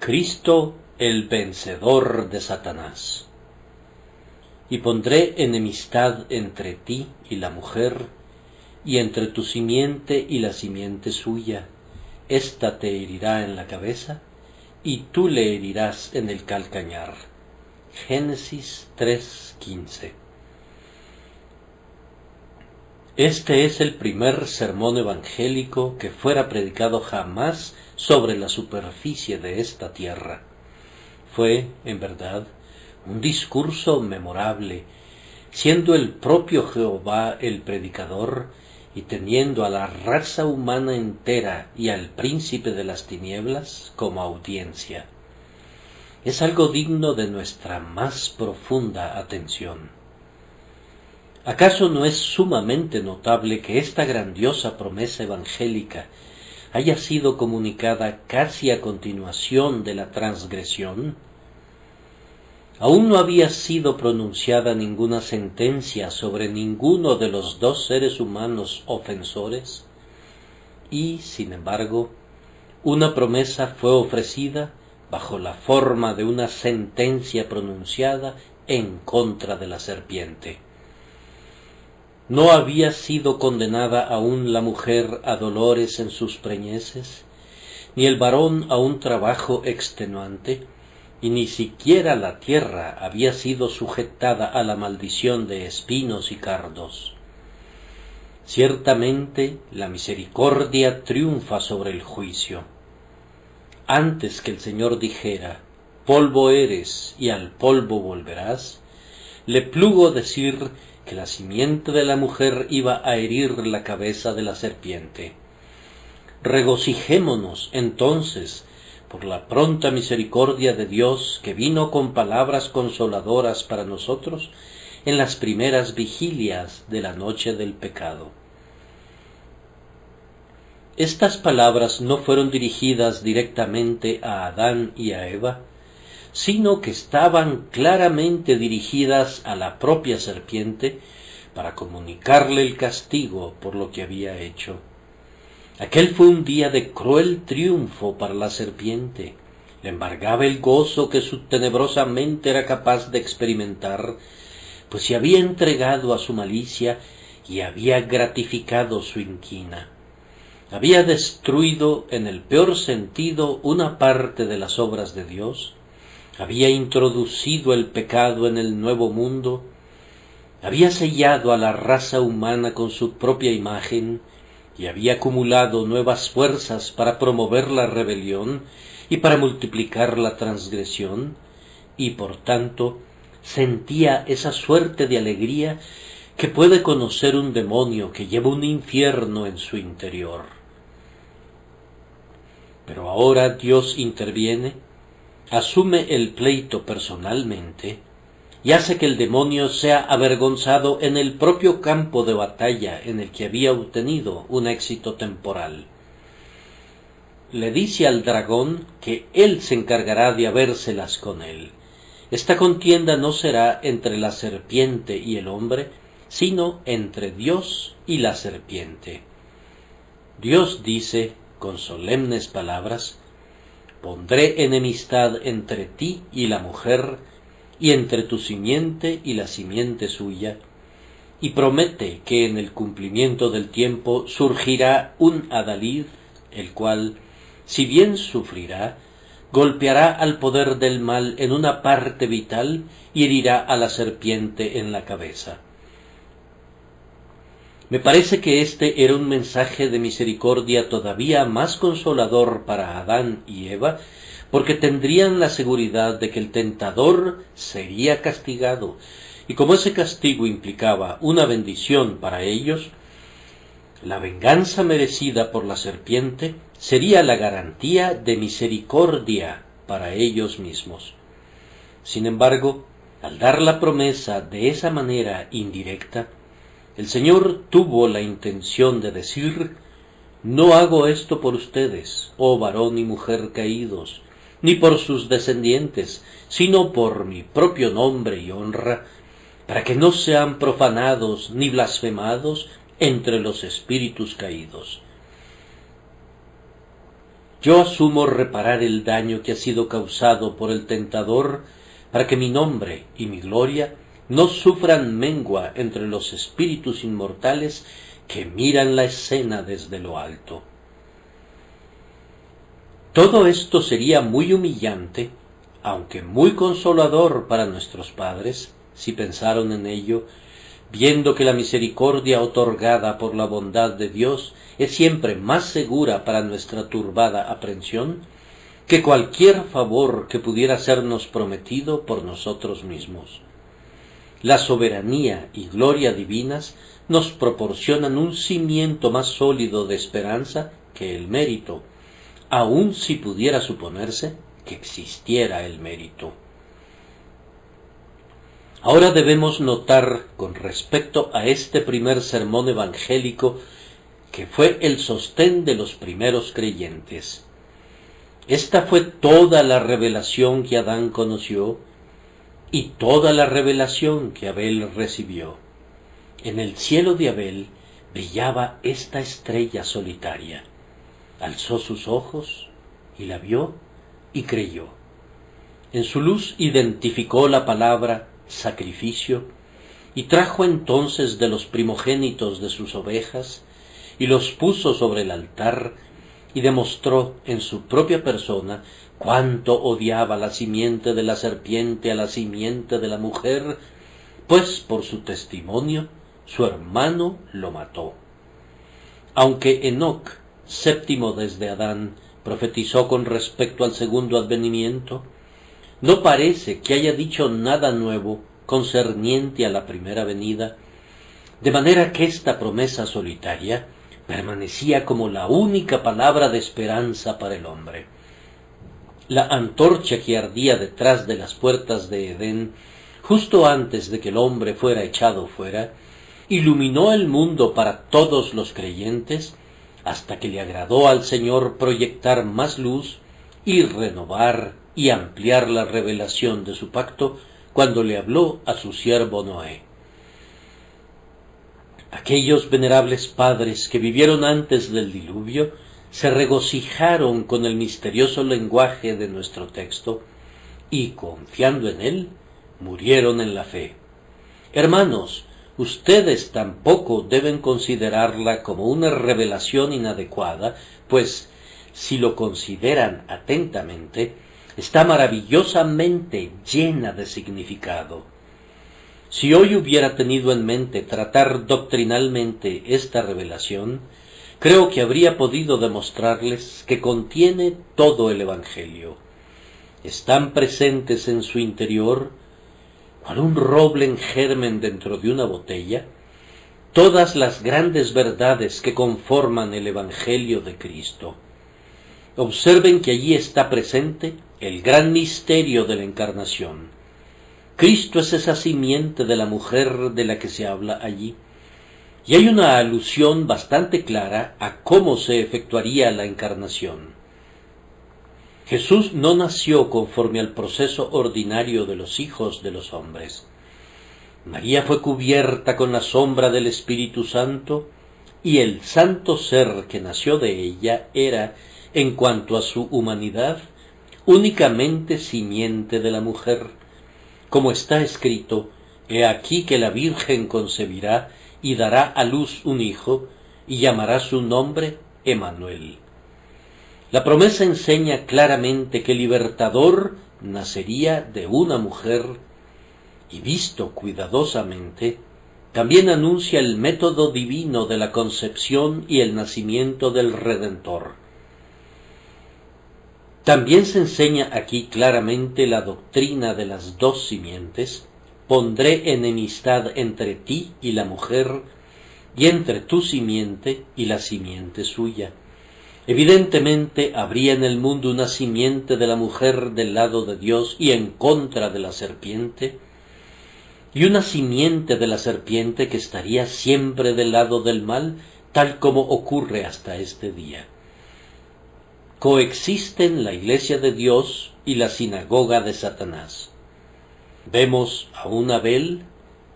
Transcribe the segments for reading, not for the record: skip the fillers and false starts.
Cristo el vencedor de Satanás. Y pondré enemistad entre ti y la mujer, y entre tu simiente y la simiente suya. Ésta te herirá en la cabeza, y tú le herirás en el calcañar. Génesis 3:15. Este es el primer sermón evangélico que fuera predicado jamás sobre la superficie de esta tierra. Fue, en verdad, un discurso memorable, siendo el propio Jehová el predicador y teniendo a la raza humana entera y al príncipe de las tinieblas como audiencia. Es algo digno de nuestra más profunda atención. ¿Acaso no es sumamente notable que esta grandiosa promesa evangélica haya sido comunicada casi a continuación de la transgresión? Aún no había sido pronunciada ninguna sentencia sobre ninguno de los dos seres humanos ofensores, y, sin embargo, una promesa fue ofrecida bajo la forma de una sentencia pronunciada en contra de la serpiente. ¿No había sido condenada aún la mujer a dolores en sus preñeces, ni el varón a un trabajo extenuante, y ni siquiera la tierra había sido sujetada a la maldición de espinos y cardos? Ciertamente la misericordia triunfa sobre el juicio. Antes que el Señor dijera, polvo eres y al polvo volverás, le plugo decir que la simiente de la mujer iba a herir la cabeza de la serpiente. Regocijémonos, entonces, por la pronta misericordia de Dios que vino con palabras consoladoras para nosotros en las primeras vigilias de la noche del pecado. Estas palabras no fueron dirigidas directamente a Adán y a Eva, sino que estaban claramente dirigidas a la propia serpiente para comunicarle el castigo por lo que había hecho. Aquel fue un día de cruel triunfo para la serpiente. Le embargaba el gozo que su tenebrosa mente era capaz de experimentar, pues se había entregado a su malicia y había gratificado su inquina. Había destruido en el peor sentido una parte de las obras de Dios, había introducido el pecado en el nuevo mundo, había sellado a la raza humana con su propia imagen y había acumulado nuevas fuerzas para promover la rebelión y para multiplicar la transgresión, y por tanto sentía esa suerte de alegría que puede conocer un demonio que lleva un infierno en su interior. Pero ahora Dios interviene, asume el pleito personalmente y hace que el demonio sea avergonzado en el propio campo de batalla en el que había obtenido un éxito temporal. Le dice al dragón que él se encargará de habérselas con él. Esta contienda no será entre la serpiente y el hombre, sino entre Dios y la serpiente. Dios dice con solemnes palabras: pondré enemistad entre ti y la mujer, y entre tu simiente y la simiente suya, y promete que en el cumplimiento del tiempo surgirá un adalid, el cual, si bien sufrirá, golpeará al poder del mal en una parte vital y herirá a la serpiente en la cabeza. Me parece que este era un mensaje de misericordia todavía más consolador para Adán y Eva, porque tendrían la seguridad de que el tentador sería castigado, y como ese castigo implicaba una bendición para ellos, la venganza merecida por la serpiente sería la garantía de misericordia para ellos mismos. Sin embargo, al dar la promesa de esa manera indirecta, el Señor tuvo la intención de decir: no hago esto por ustedes, oh varón y mujer caídos, ni por sus descendientes, sino por mi propio nombre y honra, para que no sean profanados ni blasfemados entre los espíritus caídos. yo asumo reparar el daño que ha sido causado por el tentador, para que mi nombre y mi gloria no sufran mengua entre los espíritus inmortales que miran la escena desde lo alto. Todo esto sería muy humillante, aunque muy consolador para nuestros padres, si pensaron en ello, viendo que la misericordia otorgada por la bondad de Dios es siempre más segura para nuestra turbada aprensión que cualquier favor que pudiera sernos prometido por nosotros mismos. La soberanía y gloria divinas nos proporcionan un cimiento más sólido de esperanza que el mérito, aun si pudiera suponerse que existiera el mérito. Ahora debemos notar con respecto a este primer sermón evangélico que fue el sostén de los primeros creyentes. Esta fue toda la revelación que Adán conoció y toda la revelación que Abel recibió. En el cielo de Abel brillaba esta estrella solitaria. Alzó sus ojos y la vio y creyó. En su luz identificó la palabra sacrificio y trajo entonces de los primogénitos de sus ovejas y los puso sobre el altar y demostró en su propia persona cuánto odiaba la simiente de la serpiente a la simiente de la mujer, pues por su testimonio su hermano lo mató. Aunque Enoc, séptimo desde Adán, profetizó con respecto al segundo advenimiento, no parece que haya dicho nada nuevo concerniente a la primera venida, de manera que esta promesa solitaria permanecía como la única palabra de esperanza para el hombre. La antorcha que ardía detrás de las puertas de Edén, justo antes de que el hombre fuera echado fuera, iluminó el mundo para todos los creyentes, hasta que le agradó al Señor proyectar más luz y renovar y ampliar la revelación de su pacto cuando le habló a su siervo Noé. Aquellos venerables padres que vivieron antes del diluvio se regocijaron con el misterioso lenguaje de nuestro texto y, confiando en él, murieron en la fe. Hermanos, ustedes tampoco deben considerarla como una revelación inadecuada, pues, si lo consideran atentamente, está maravillosamente llena de significado. Si hoy hubiera tenido en mente tratar doctrinalmente esta revelación, creo que habría podido demostrarles que contiene todo el Evangelio. Están presentes en su interior, cual un roble en germen dentro de una botella, todas las grandes verdades que conforman el Evangelio de Cristo. Observen que allí está presente el gran misterio de la encarnación. Cristo es esa simiente de la mujer de la que se habla allí, y hay una alusión bastante clara a cómo se efectuaría la encarnación. Jesús no nació conforme al proceso ordinario de los hijos de los hombres. María fue cubierta con la sombra del Espíritu Santo, y el santo ser que nació de ella era, en cuanto a su humanidad, únicamente simiente de la mujer. Como está escrito, he aquí que la Virgen concebirá y dará a luz un hijo, y llamará su nombre Emmanuel. La promesa enseña claramente que el libertador nacería de una mujer, y visto cuidadosamente, también anuncia el método divino de la concepción y el nacimiento del Redentor. También se enseña aquí claramente la doctrina de las dos simientes: pondré enemistad entre ti y la mujer, y entre tu simiente y la simiente suya. Evidentemente habría en el mundo una simiente de la mujer del lado de Dios y en contra de la serpiente, y una simiente de la serpiente que estaría siempre del lado del mal, tal como ocurre hasta este día. Coexisten la Iglesia de Dios y la sinagoga de Satanás. Vemos a un Abel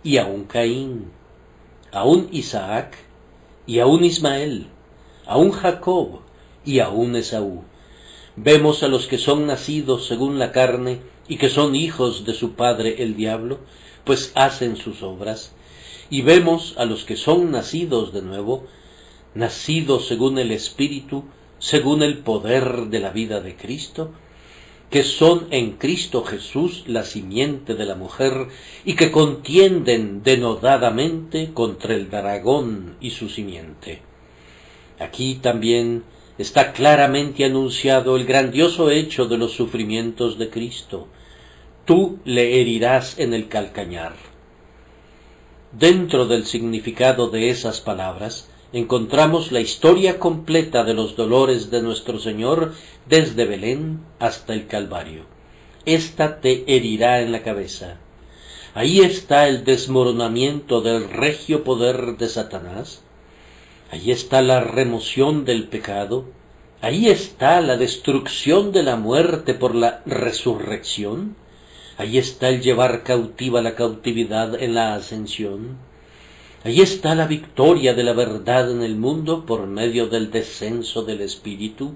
y a un Caín, a un Isaac y a un Ismael, a un Jacob y a un Esaú, Vemos a los que son nacidos según la carne y que son hijos de su padre el diablo, pues hacen sus obras. Y vemos a los que son nacidos de nuevo, nacidos según el Espíritu, según el poder de la vida de Cristo, que son en Cristo Jesús la simiente de la mujer y que contienden denodadamente contra el dragón y su simiente. Aquí también está claramente anunciado el grandioso hecho de los sufrimientos de Cristo. Tú le herirás en el calcañar. Dentro del significado de esas palabras encontramos la historia completa de los dolores de nuestro Señor desde Belén hasta el Calvario. Ésta te herirá en la cabeza. Ahí está el desmoronamiento del regio poder de Satanás. Ahí está la remoción del pecado. Ahí está la destrucción de la muerte por la resurrección. Ahí está el llevar cautiva la cautividad en la ascensión. Ahí está la victoria de la verdad en el mundo por medio del descenso del Espíritu.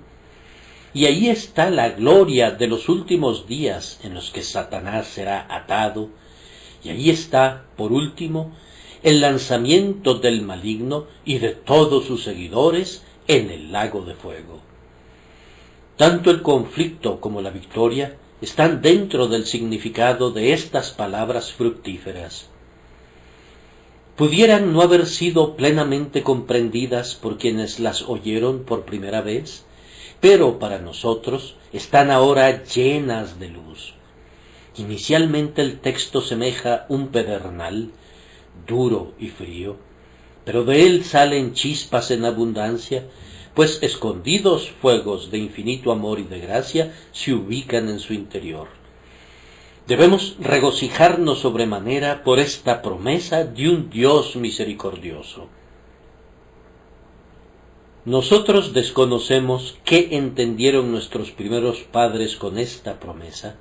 Y ahí está la gloria de los últimos días en los que Satanás será atado. Y ahí está, por último, el lanzamiento del maligno y de todos sus seguidores en el lago de fuego. Tanto el conflicto como la victoria están dentro del significado de estas palabras fructíferas. Pudieran no haber sido plenamente comprendidas por quienes las oyeron por primera vez, pero para nosotros están ahora llenas de luz. Inicialmente el texto semeja un pedernal, duro y frío, pero de él salen chispas en abundancia, pues escondidos fuegos de infinito amor y de gracia se ubican en su interior. Debemos regocijarnos sobremanera por esta promesa de un Dios misericordioso. Nosotros desconocemos qué entendieron nuestros primeros padres con esta promesa,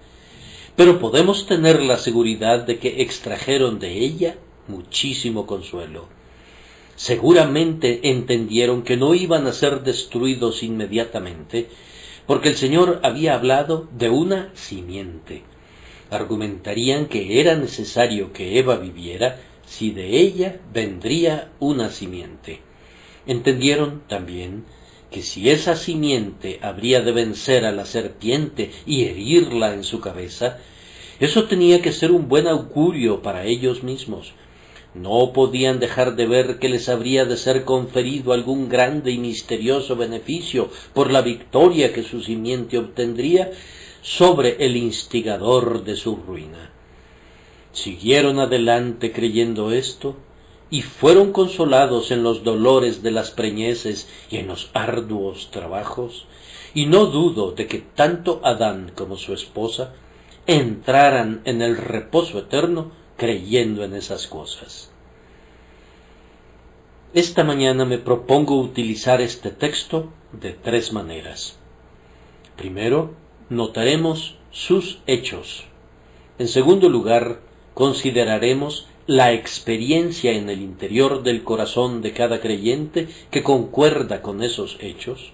pero podemos tener la seguridad de que extrajeron de ella muchísimo consuelo. Seguramente entendieron que no iban a ser destruidos inmediatamente, porque el Señor había hablado de una simiente. Argumentarían que era necesario que Eva viviera si de ella vendría una simiente. Entendieron también que si esa simiente habría de vencer a la serpiente y herirla en su cabeza, eso tenía que ser un buen augurio para ellos mismos. No podían dejar de ver que les habría de ser conferido algún grande y misterioso beneficio por la victoria que su simiente obtendría sobre el instigador de su ruina. Siguieron adelante creyendo esto, y fueron consolados en los dolores de las preñeces y en los arduos trabajos, y no dudo de que tanto Adán como su esposa entraran en el reposo eterno creyendo en esas cosas. Esta mañana me propongo utilizar este texto de tres maneras. Primero, notaremos sus hechos. En segundo lugar, consideraremos la experiencia en el interior del corazón de cada creyente que concuerda con esos hechos.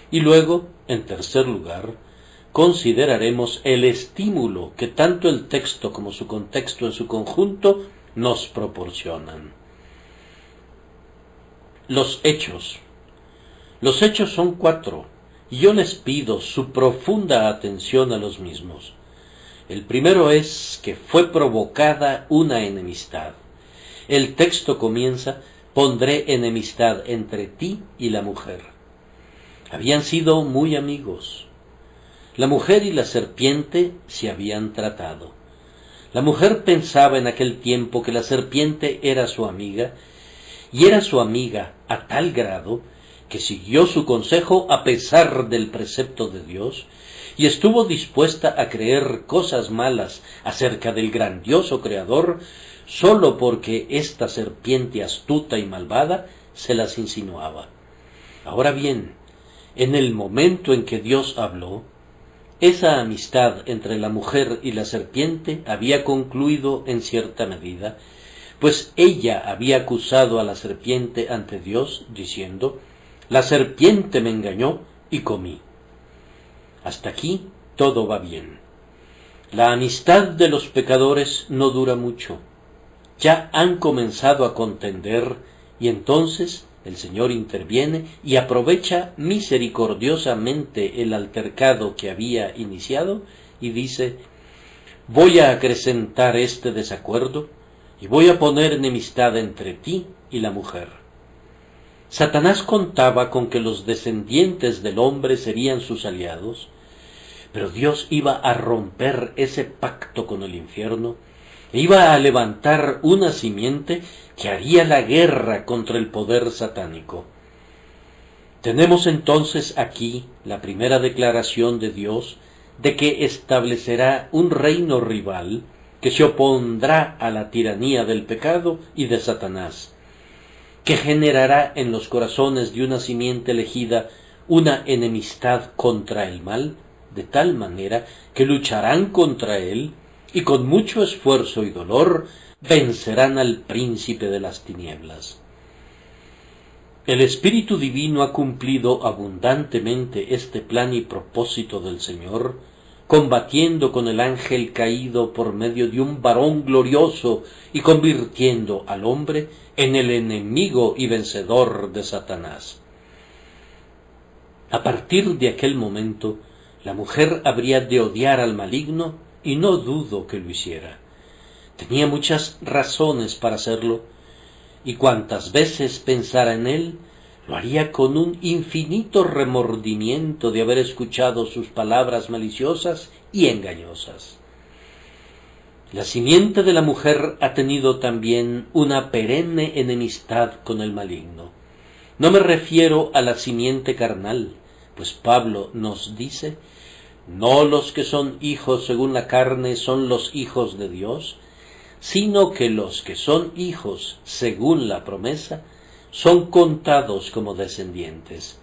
Y luego, en tercer lugar, consideraremos el estímulo que tanto el texto como su contexto en su conjunto nos proporcionan. Los hechos. Los hechos son 4, y yo les pido su profunda atención a los mismos. El primero es que fue provocada una enemistad. El texto comienza: pondré enemistad entre ti y la mujer. Habían sido muy amigos. La mujer y la serpiente se habían tratado. La mujer pensaba en aquel tiempo que la serpiente era su amiga, y era su amiga a tal grado que siguió su consejo a pesar del precepto de Dios, y estuvo dispuesta a creer cosas malas acerca del grandioso Creador sólo porque esta serpiente astuta y malvada se las insinuaba. Ahora bien, en el momento en que Dios habló, esa amistad entre la mujer y la serpiente había concluido en cierta medida, pues ella había acusado a la serpiente ante Dios, diciendo: la serpiente me engañó y comí. Hasta aquí todo va bien. La amistad de los pecadores no dura mucho. Ya han comenzado a contender y entonces el Señor interviene y aprovecha misericordiosamente el altercado que había iniciado y dice: voy a acrecentar este desacuerdo y voy a poner enemistad entre ti y la mujer. Satanás contaba con que los descendientes del hombre serían sus aliados, pero Dios iba a romper ese pacto con el infierno e iba a levantar una simiente que haría la guerra contra el poder satánico. Tenemos entonces aquí la primera declaración de Dios de que establecerá un reino rival que se opondrá a la tiranía del pecado y de Satanás, que generará en los corazones de una simiente elegida una enemistad contra el mal, de tal manera que lucharán contra él y con mucho esfuerzo y dolor vencerán al príncipe de las tinieblas. El Espíritu Divino ha cumplido abundantemente este plan y propósito del Señor, combatiendo con el ángel caído por medio de un varón glorioso y convirtiendo al hombre en el enemigo y vencedor de Satanás. A partir de aquel momento, la mujer habría de odiar al maligno y no dudo que lo hiciera. Tenía muchas razones para hacerlo, y cuantas veces pensara en él, lo haría con un infinito remordimiento de haber escuchado sus palabras maliciosas y engañosas. La simiente de la mujer ha tenido también una perenne enemistad con el maligno. No me refiero a la simiente carnal, pues Pablo nos dice: no los que son hijos según la carne son los hijos de Dios, sino que los que son hijos según la promesa son contados como descendientes.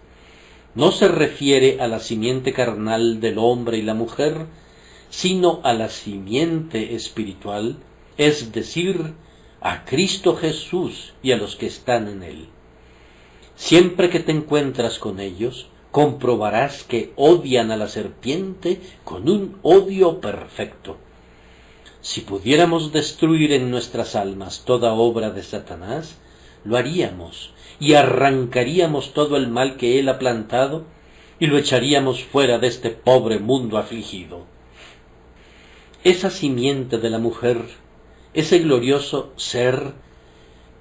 No se refiere a la simiente carnal del hombre y la mujer, sino a la simiente espiritual, es decir, a Cristo Jesús y a los que están en él. Siempre que te encuentras con ellos, comprobarás que odian a la serpiente con un odio perfecto. Si pudiéramos destruir en nuestras almas toda obra de Satanás, lo haríamos y arrancaríamos todo el mal que él ha plantado y lo echaríamos fuera de este pobre mundo afligido. Esa simiente de la mujer, ese glorioso ser,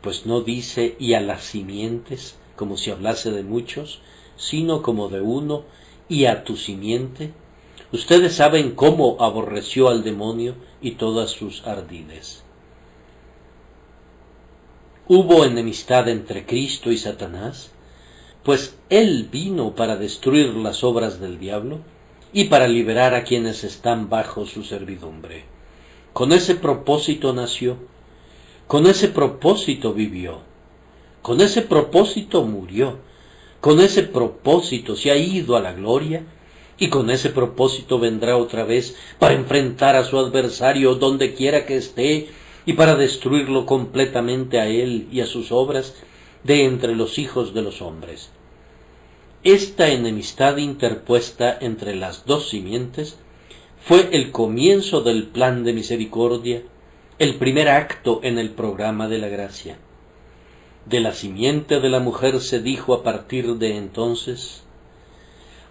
pues no dice y a las simientes, como si hablase de muchos, sino como de uno, y a tu simiente. Ustedes saben cómo aborreció al demonio y todas sus ardides. ¿Hubo enemistad entre Cristo y Satanás? Pues él vino para destruir las obras del diablo y para liberar a quienes están bajo su servidumbre. Con ese propósito nació, con ese propósito vivió, con ese propósito murió, con ese propósito se ha ido a la gloria, y con ese propósito vendrá otra vez para enfrentar a su adversario donde quiera que esté y para destruirlo completamente a él y a sus obras de entre los hijos de los hombres. Esta enemistad interpuesta entre las dos simientes fue el comienzo del plan de misericordia, el primer acto en el programa de la gracia. De la simiente de la mujer se dijo a partir de entonces: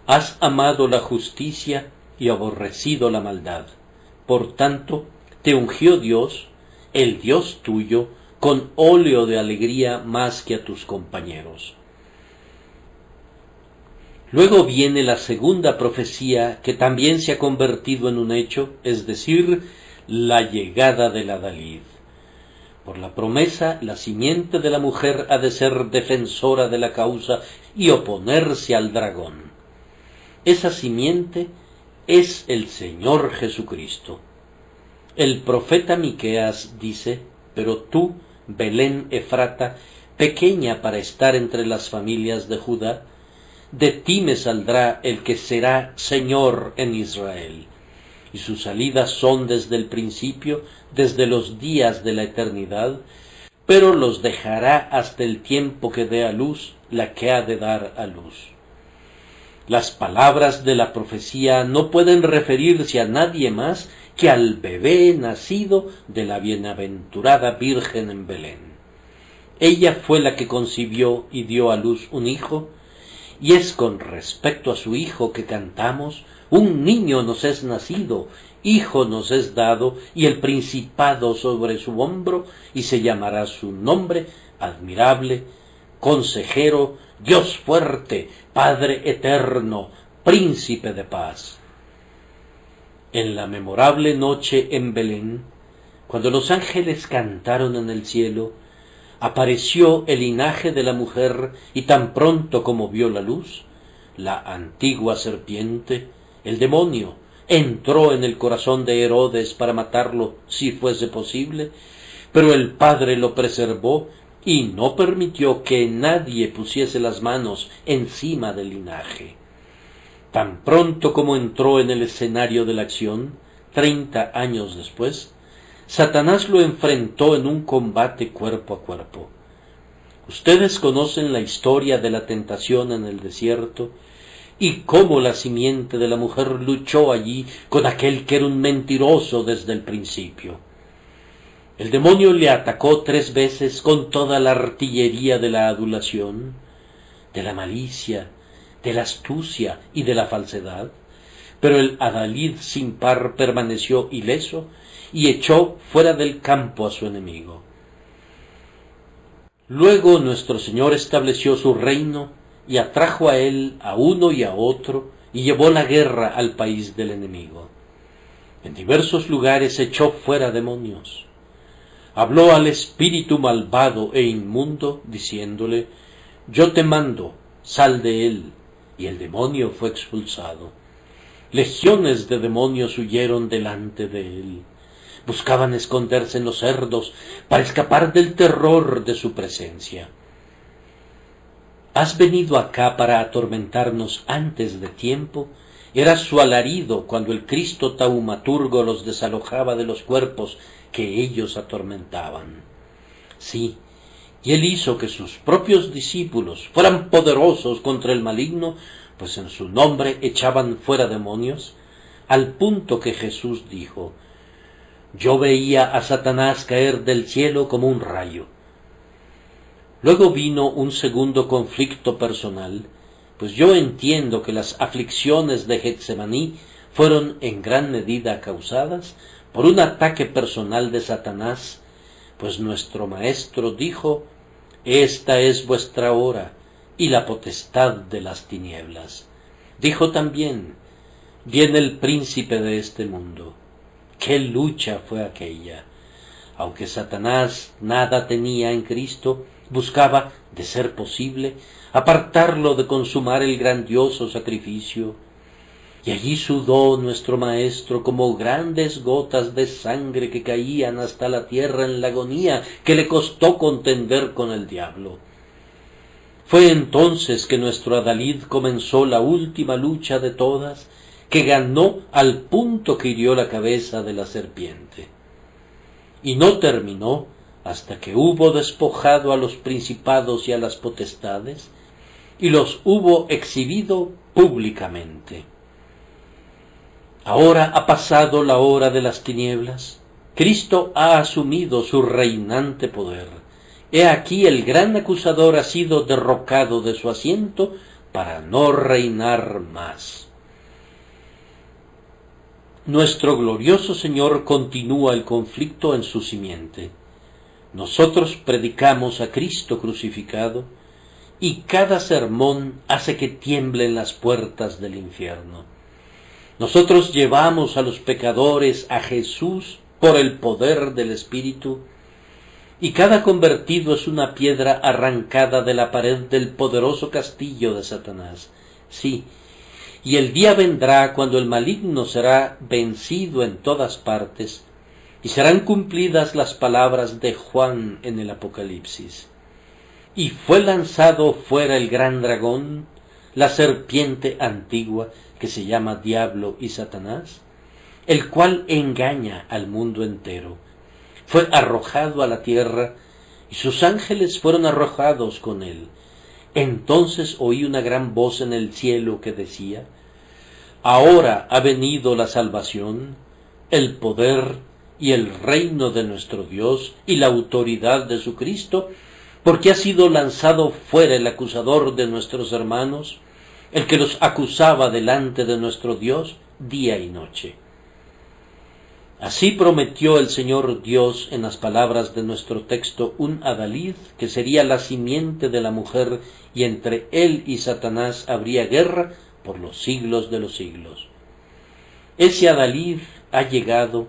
has amado la justicia y aborrecido la maldad. Por tanto, te ungió Dios, el Dios tuyo, con óleo de alegría más que a tus compañeros. Luego viene la segunda profecía, que también se ha convertido en un hecho, es decir, la llegada del adalid. Por la promesa, la simiente de la mujer ha de ser defensora de la causa y oponerse al dragón. Esa simiente es el Señor Jesucristo. El profeta Miqueas dice: pero tú, Belén Efrata, pequeña para estar entre las familias de Judá, de ti me saldrá el que será Señor en Israel, y sus salidas son desde el principio, desde los días de la eternidad, pero los dejará hasta el tiempo que dé a luz la que ha de dar a luz. Las palabras de la profecía no pueden referirse a nadie más que al bebé nacido de la bienaventurada Virgen en Belén. Ella fue la que concibió y dio a luz un hijo, y es con respecto a su hijo que cantamos: un niño nos es nacido, hijo nos es dado, y el principado sobre su hombro, y se llamará su nombre admirable, consejero, Dios fuerte, Padre eterno, príncipe de paz. En la memorable noche en Belén, cuando los ángeles cantaron en el cielo, apareció el linaje de la mujer, y tan pronto como vio la luz, la antigua serpiente, el demonio, entró en el corazón de Herodes para matarlo si fuese posible, pero el Padre lo preservó y no permitió que nadie pusiese las manos encima del linaje. Tan pronto como entró en el escenario de la acción, 30 años después, Satanás lo enfrentó en un combate cuerpo a cuerpo. Ustedes conocen la historia de la tentación en el desierto y cómo la simiente de la mujer luchó allí con aquel que era un mentiroso desde el principio. El demonio le atacó 3 veces con toda la artillería de la adulación, de la malicia, de la astucia y de la falsedad, pero el adalid sin par permaneció ileso y echó fuera del campo a su enemigo. Luego nuestro Señor estableció su reino y atrajo a él a uno y a otro, y llevó la guerra al país del enemigo. En diversos lugares echó fuera demonios. Habló al espíritu malvado e inmundo, diciéndole: yo te mando, sal de él, y el demonio fue expulsado. Legiones de demonios huyeron delante de él. Buscaban esconderse en los cerdos para escapar del terror de su presencia. ¿Has venido acá para atormentarnos antes de tiempo? Era su alarido cuando el Cristo taumaturgo los desalojaba de los cuerpos que ellos atormentaban. Sí, y él hizo que sus propios discípulos fueran poderosos contra el maligno, pues en su nombre echaban fuera demonios, al punto que Jesús dijo: yo veía a Satanás caer del cielo como un rayo. Luego vino un segundo conflicto personal, pues yo entiendo que las aflicciones de Getsemaní fueron en gran medida causadas por un ataque personal de Satanás, pues nuestro Maestro dijo: esta es vuestra hora y la potestad de las tinieblas. Dijo también: viene el príncipe de este mundo. ¡Qué lucha fue aquella! Aunque Satanás nada tenía en Cristo, buscaba, de ser posible, apartarlo de consumar el grandioso sacrificio. Y allí sudó nuestro Maestro como grandes gotas de sangre que caían hasta la tierra en la agonía que le costó contender con el diablo. Fue entonces que nuestro adalid comenzó la última lucha de todas, que ganó al punto que hirió la cabeza de la serpiente. Y no terminó hasta que hubo despojado a los principados y a las potestades, y los hubo exhibido públicamente. Ahora ha pasado la hora de las tinieblas, Cristo ha asumido su reinante poder. He aquí el gran acusador ha sido derrocado de su asiento para no reinar más. Nuestro glorioso Señor continúa el conflicto en su simiente. Nosotros predicamos a Cristo crucificado, y cada sermón hace que tiemblen las puertas del infierno. Nosotros llevamos a los pecadores a Jesús por el poder del Espíritu, y cada convertido es una piedra arrancada de la pared del poderoso castillo de Satanás. Sí, y el día vendrá cuando el maligno será vencido en todas partes, y serán cumplidas las palabras de Juan en el Apocalipsis. Y fue lanzado fuera el gran dragón, la serpiente antigua, que se llama Diablo y Satanás, el cual engaña al mundo entero. Fue arrojado a la tierra, y sus ángeles fueron arrojados con él. Entonces oí una gran voz en el cielo que decía: Ahora ha venido la salvación, el poder y el reino de nuestro Dios y la autoridad de su Cristo, porque ha sido lanzado fuera el acusador de nuestros hermanos, el que los acusaba delante de nuestro Dios día y noche. Así prometió el Señor Dios en las palabras de nuestro texto un adalid que sería la simiente de la mujer, y entre él y Satanás habría guerra por los siglos de los siglos. Ese adalid ha llegado,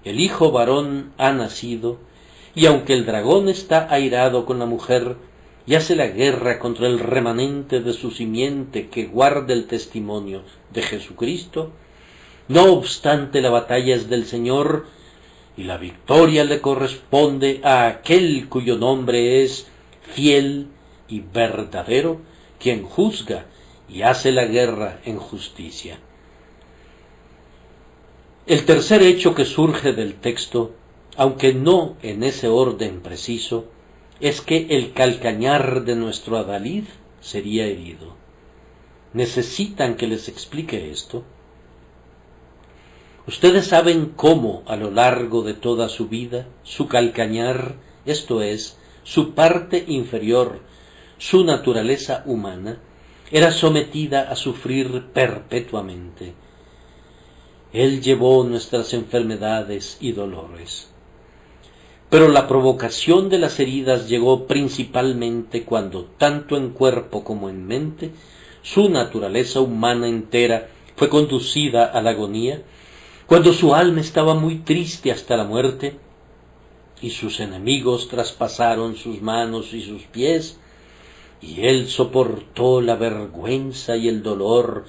el hijo varón ha nacido, y aunque el dragón está airado con la mujer y hace la guerra contra el remanente de su simiente que guarda el testimonio de Jesucristo, no obstante la batalla es del Señor, y la victoria le corresponde a aquel cuyo nombre es fiel y verdadero, quien juzga y hace la guerra en justicia. El tercer hecho que surge del texto, aunque no en ese orden preciso, es que el calcañar de nuestro adalid sería herido. ¿Necesitan que les explique esto? Ustedes saben cómo a lo largo de toda su vida, su calcañar, esto es, su parte inferior, su naturaleza humana, era sometida a sufrir perpetuamente. Él llevó nuestras enfermedades y dolores. Pero la provocación de las heridas llegó principalmente cuando, tanto en cuerpo como en mente, su naturaleza humana entera fue conducida a la agonía, cuando su alma estaba muy triste hasta la muerte, y sus enemigos traspasaron sus manos y sus pies, y él soportó la vergüenza y el dolor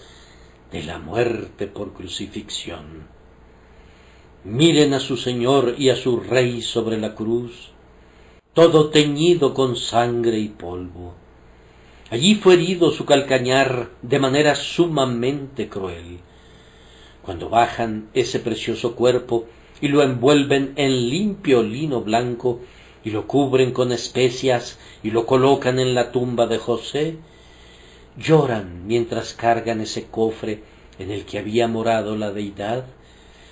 de la muerte por crucifixión. Miren a su Señor y a su Rey sobre la cruz, todo teñido con sangre y polvo. Allí fue herido su calcañar de manera sumamente cruel. Cuando bajan ese precioso cuerpo y lo envuelven en limpio lino blanco y lo cubren con especias y lo colocan en la tumba de José, lloran mientras cargan ese cofre en el que había morado la deidad,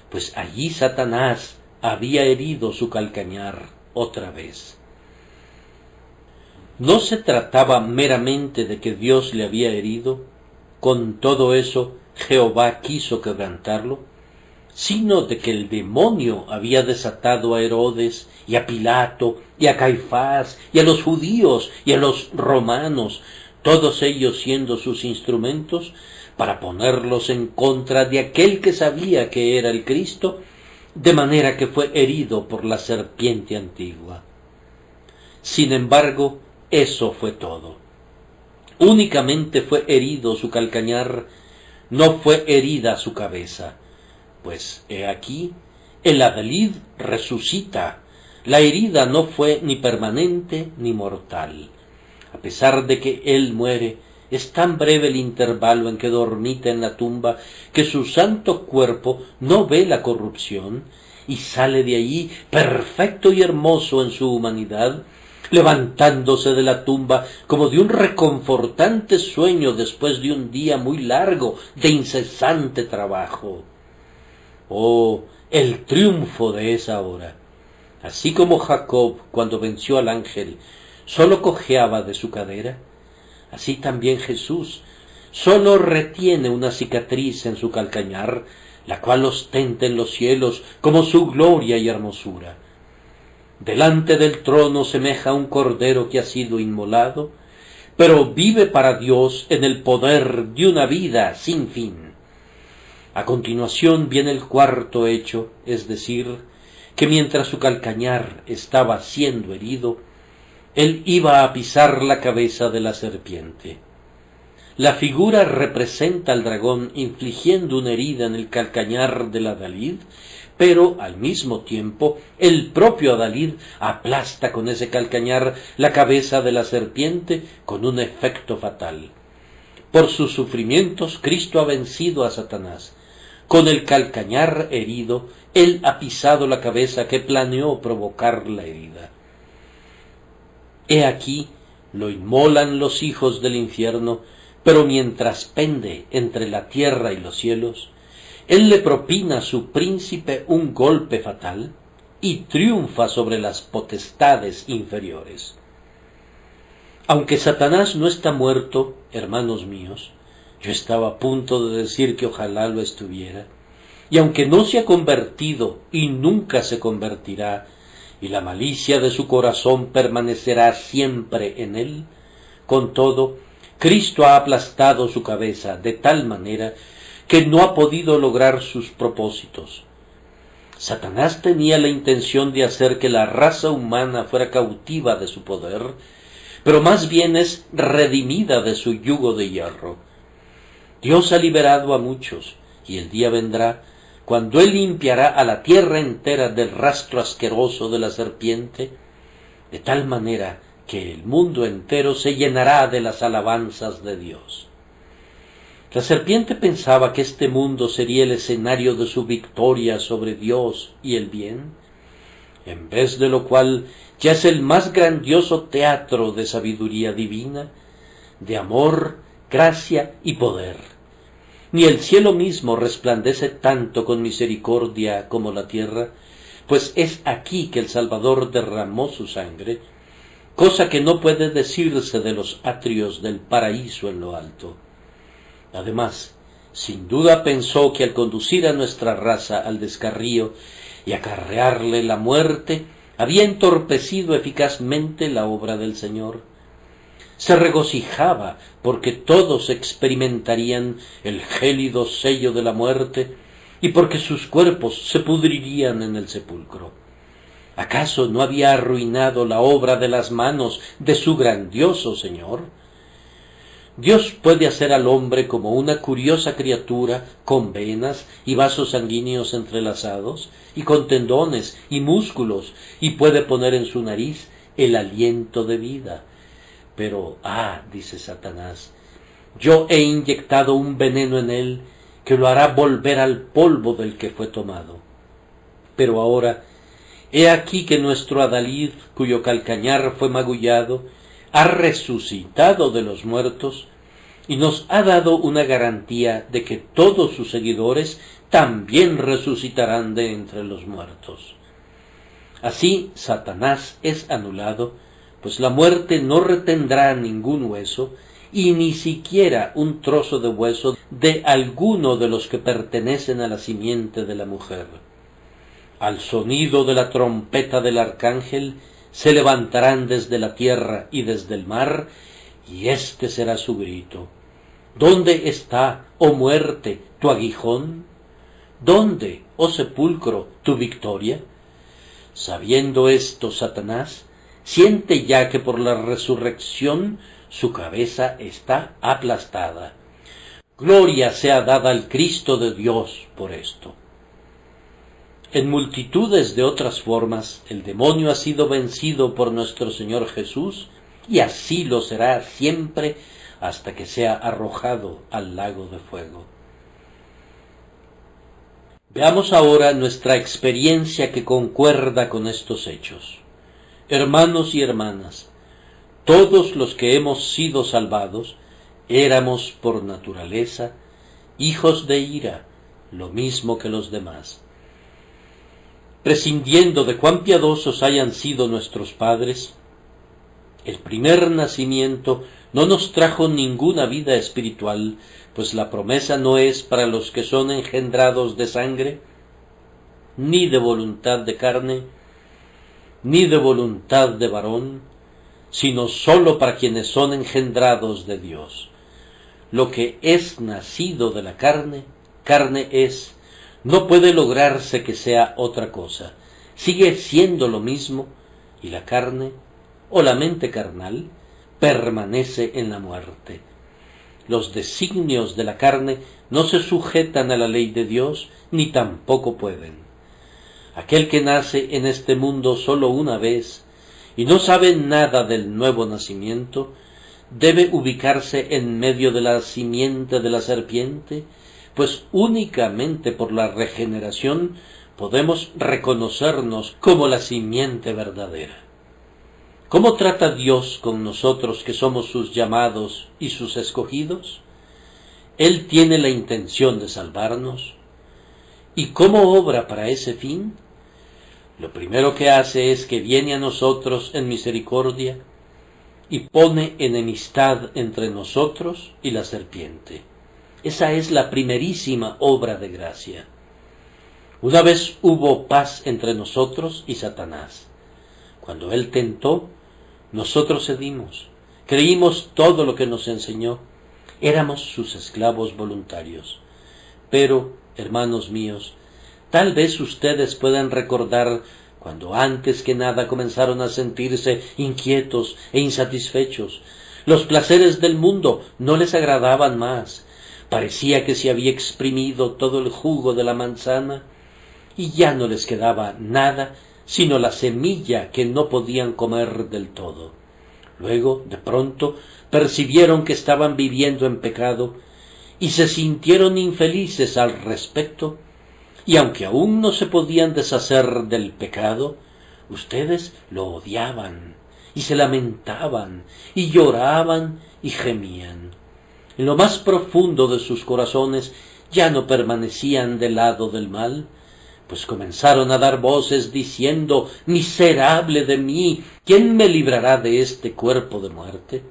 pues allí Satanás había herido su calcañar otra vez. No se trataba meramente de que Dios le había herido, con todo eso Jehová quiso quebrantarlo, sino de que el demonio había desatado a Herodes y a Pilato y a Caifás y a los judíos y a los romanos, todos ellos siendo sus instrumentos, para ponerlos en contra de aquel que sabía que era el Cristo, de manera que fue herido por la serpiente antigua. Sin embargo, eso fue todo. Únicamente fue herido su calcañar, no fue herida su cabeza, pues he aquí, el adalid resucita. La herida no fue ni permanente ni mortal. A pesar de que él muere, es tan breve el intervalo en que dormita en la tumba que su santo cuerpo no ve la corrupción y sale de allí perfecto y hermoso en su humanidad, levantándose de la tumba como de un reconfortante sueño después de un día muy largo de incesante trabajo. Oh, el triunfo de esa hora. Así como Jacob, cuando venció al ángel, sólo cojeaba de su cadera, así también Jesús sólo retiene una cicatriz en su calcañar, la cual ostenta en los cielos como su gloria y hermosura. Delante del trono semeja un cordero que ha sido inmolado, pero vive para Dios en el poder de una vida sin fin. A continuación viene el cuarto hecho, es decir, que mientras su calcañar estaba siendo herido, él iba a pisar la cabeza de la serpiente. La figura representa al dragón infligiendo una herida en el calcañar del adalid, pero al mismo tiempo el propio adalid aplasta con ese calcañar la cabeza de la serpiente con un efecto fatal. Por sus sufrimientos Cristo ha vencido a Satanás. Con el calcañar herido, él ha pisado la cabeza que planeó provocar la herida. He aquí Lo inmolan los hijos del infierno, pero mientras pende entre la tierra y los cielos, él le propina a su príncipe un golpe fatal y triunfa sobre las potestades inferiores. Aunque Satanás no está muerto, hermanos míos, yo estaba a punto de decir que ojalá lo estuviera, y aunque no se ha convertido y nunca se convertirá, y la malicia de su corazón permanecerá siempre en él, con todo, Cristo ha aplastado su cabeza de tal manera que no ha podido lograr sus propósitos. Satanás tenía la intención de hacer que la raza humana fuera cautiva de su poder, pero más bien es redimida de su yugo de hierro. Dios ha liberado a muchos, y el día vendrá cuando Él limpiará a la tierra entera del rastro asqueroso de la serpiente, de tal manera que el mundo entero se llenará de las alabanzas de Dios. La serpiente pensaba que este mundo sería el escenario de su victoria sobre Dios y el bien, en vez de lo cual ya es el más grandioso teatro de sabiduría divina, de amor, gracia y poder. Ni el cielo mismo resplandece tanto con misericordia como la tierra, pues es aquí que el Salvador derramó su sangre, cosa que no puede decirse de los atrios del paraíso en lo alto. Además, sin duda pensó que al conducir a nuestra raza al descarrío y acarrearle la muerte, había entorpecido eficazmente la obra del Señor. Se regocijaba porque todos experimentarían el gélido sello de la muerte y porque sus cuerpos se pudrirían en el sepulcro. ¿Acaso no había arruinado la obra de las manos de su grandioso Señor? Dios puede hacer al hombre como una curiosa criatura con venas y vasos sanguíneos entrelazados, y con tendones y músculos, y puede poner en su nariz el aliento de vida. Pero, dice Satanás, yo he inyectado un veneno en él que lo hará volver al polvo del que fue tomado. Pero ahora, he aquí que nuestro adalid, cuyo calcañar fue magullado, ha resucitado de los muertos y nos ha dado una garantía de que todos sus seguidores también resucitarán de entre los muertos. Así Satanás es anulado, pues la muerte no retendrá ningún hueso y ni siquiera un trozo de hueso de alguno de los que pertenecen a la simiente de la mujer. Al sonido de la trompeta del arcángel se levantarán desde la tierra y desde el mar, y este será su grito. ¿Dónde está, oh muerte, tu aguijón? ¿Dónde, oh sepulcro, tu victoria? Sabiendo esto, Satanás siente ya que por la resurrección su cabeza está aplastada. Gloria sea dada al Cristo de Dios por esto. En multitudes de otras formas, el demonio ha sido vencido por nuestro Señor Jesús, y así lo será siempre hasta que sea arrojado al lago de fuego. Veamos ahora nuestra experiencia que concuerda con estos hechos. Hermanos y hermanas, todos los que hemos sido salvados, éramos por naturaleza hijos de ira, lo mismo que los demás. Prescindiendo de cuán piadosos hayan sido nuestros padres, el primer nacimiento no nos trajo ninguna vida espiritual, pues la promesa no es para los que son engendrados de sangre, ni de voluntad de carne, ni de voluntad de varón, sino sólo para quienes son engendrados de Dios. Lo que es nacido de la carne, carne es, no puede lograrse que sea otra cosa, sigue siendo lo mismo, y la carne, o la mente carnal, permanece en la muerte. Los designios de la carne no se sujetan a la ley de Dios, ni tampoco pueden. Aquel que nace en este mundo solo una vez, y no sabe nada del nuevo nacimiento, debe ubicarse en medio de la simiente de la serpiente, pues únicamente por la regeneración podemos reconocernos como la simiente verdadera. ¿Cómo trata Dios con nosotros que somos sus llamados y sus escogidos? Él tiene la intención de salvarnos. ¿Y cómo obra para ese fin? Lo primero que hace es que viene a nosotros en misericordia y pone enemistad entre nosotros y la serpiente. Esa es la primerísima obra de gracia. Una vez hubo paz entre nosotros y Satanás. Cuando él tentó, nosotros cedimos, creímos todo lo que nos enseñó, éramos sus esclavos voluntarios. Pero, hermanos míos, tal vez ustedes puedan recordar cuando antes que nada comenzaron a sentirse inquietos e insatisfechos. Los placeres del mundo no les agradaban más. Parecía que se había exprimido todo el jugo de la manzana y ya no les quedaba nada sino la semilla que no podían comer del todo. Luego, de pronto, percibieron que estaban viviendo en pecado y se sintieron infelices al respecto, y aunque aún no se podían deshacer del pecado, ustedes lo odiaban y se lamentaban y lloraban y gemían. En lo más profundo de sus corazones ya no permanecían del lado del mal, pues comenzaron a dar voces diciendo: «Miserable de mí, ¿quién me librará de este cuerpo de muerte?».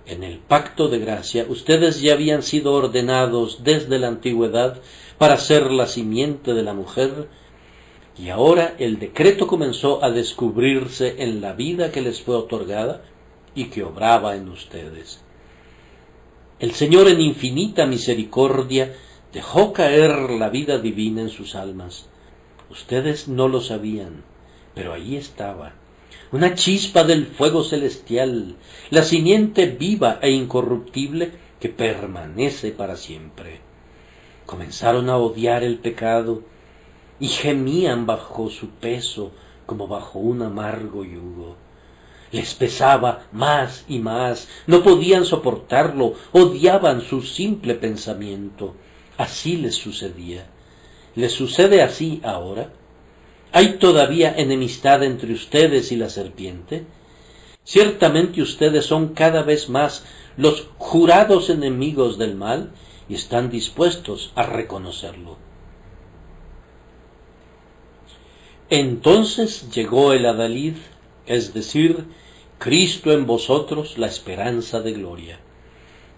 En el pacto de gracia ustedes ya habían sido ordenados desde la antigüedad para ser la simiente de la mujer, y ahora el decreto comenzó a descubrirse en la vida que les fue otorgada y que obraba en ustedes. El Señor, en infinita misericordia, dejó caer la vida divina en sus almas. Ustedes no lo sabían, pero allí estaba, una chispa del fuego celestial, la simiente viva e incorruptible que permanece para siempre. Comenzaron a odiar el pecado y gemían bajo su peso como bajo un amargo yugo. Les pesaba más y más, no podían soportarlo, odiaban su simple pensamiento. Así les sucedía. ¿Les sucede así ahora? ¿Hay todavía enemistad entre ustedes y la serpiente? Ciertamente ustedes son cada vez más los jurados enemigos del mal y están dispuestos a reconocerlo. Entonces llegó el adalid, es decir, Cristo en vosotros, la esperanza de gloria.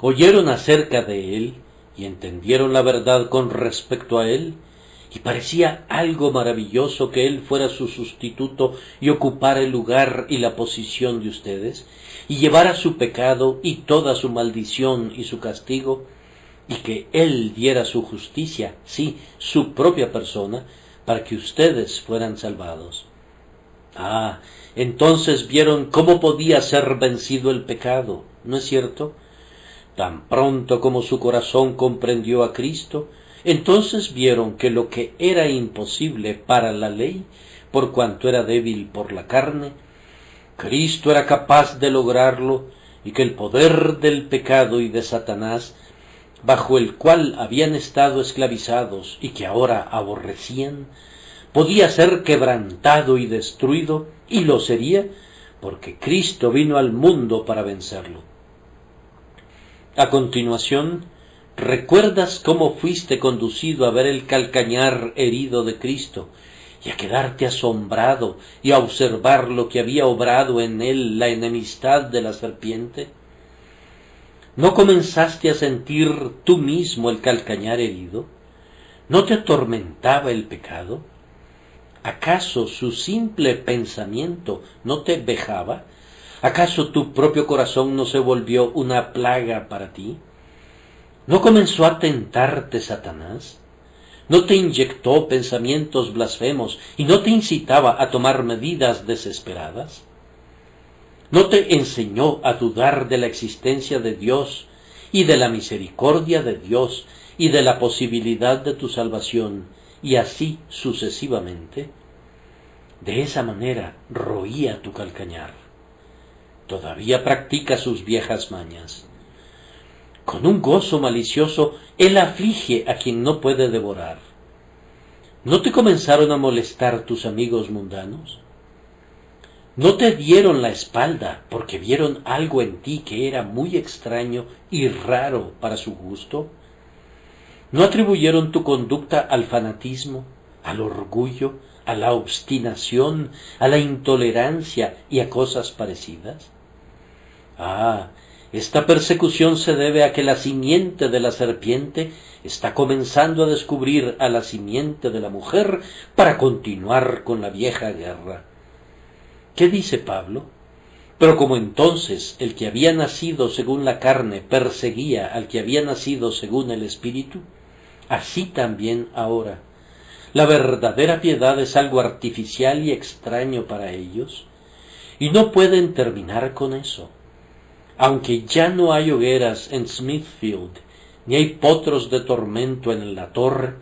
Oyeron acerca de él y entendieron la verdad con respecto a él, y parecía algo maravilloso que él fuera su sustituto y ocupara el lugar y la posición de ustedes, y llevara su pecado y toda su maldición y su castigo, y que él diera su justicia, sí, su propia persona, para que ustedes fueran salvados. Ah, entonces vieron cómo podía ser vencido el pecado, ¿no es cierto? Tan pronto como su corazón comprendió a Cristo, entonces vieron que lo que era imposible para la ley, por cuanto era débil por la carne, Cristo era capaz de lograrlo, y que el poder del pecado y de Satanás, bajo el cual habían estado esclavizados y que ahora aborrecían, podía ser quebrantado y destruido, y lo sería, porque Cristo vino al mundo para vencerlo. A continuación, ¿recuerdas cómo fuiste conducido a ver el calcañar herido de Cristo y a quedarte asombrado y a observar lo que había obrado en él la enemistad de la serpiente? ¿No comenzaste a sentir tú mismo el calcañar herido? ¿No te atormentaba el pecado? ¿Acaso su simple pensamiento no te vejaba? ¿Acaso tu propio corazón no se volvió una plaga para ti? ¿No comenzó a tentarte Satanás? ¿No te inyectó pensamientos blasfemos y no te incitaba a tomar medidas desesperadas? ¿No te enseñó a dudar de la existencia de Dios y de la misericordia de Dios y de la posibilidad de tu salvación, y así sucesivamente? De esa manera roía tu calcañar. Todavía practica sus viejas mañas. Con un gozo malicioso, él aflige a quien no puede devorar. ¿No te comenzaron a molestar tus amigos mundanos? No te dieron la espalda porque vieron algo en ti que era muy extraño y raro para su gusto. No atribuyeron tu conducta al fanatismo, al orgullo, a la obstinación, a la intolerancia y a cosas parecidas. Esta persecución se debe a que la simiente de la serpiente está comenzando a descubrir a la simiente de la mujer para continuar con la vieja guerra. ¿Qué dice Pablo? Pero como entonces el que había nacido según la carne perseguía al que había nacido según el Espíritu, así también ahora. La verdadera piedad es algo artificial y extraño para ellos, y no pueden terminar con eso. Aunque ya no hay hogueras en Smithfield, ni hay potros de tormento en la torre,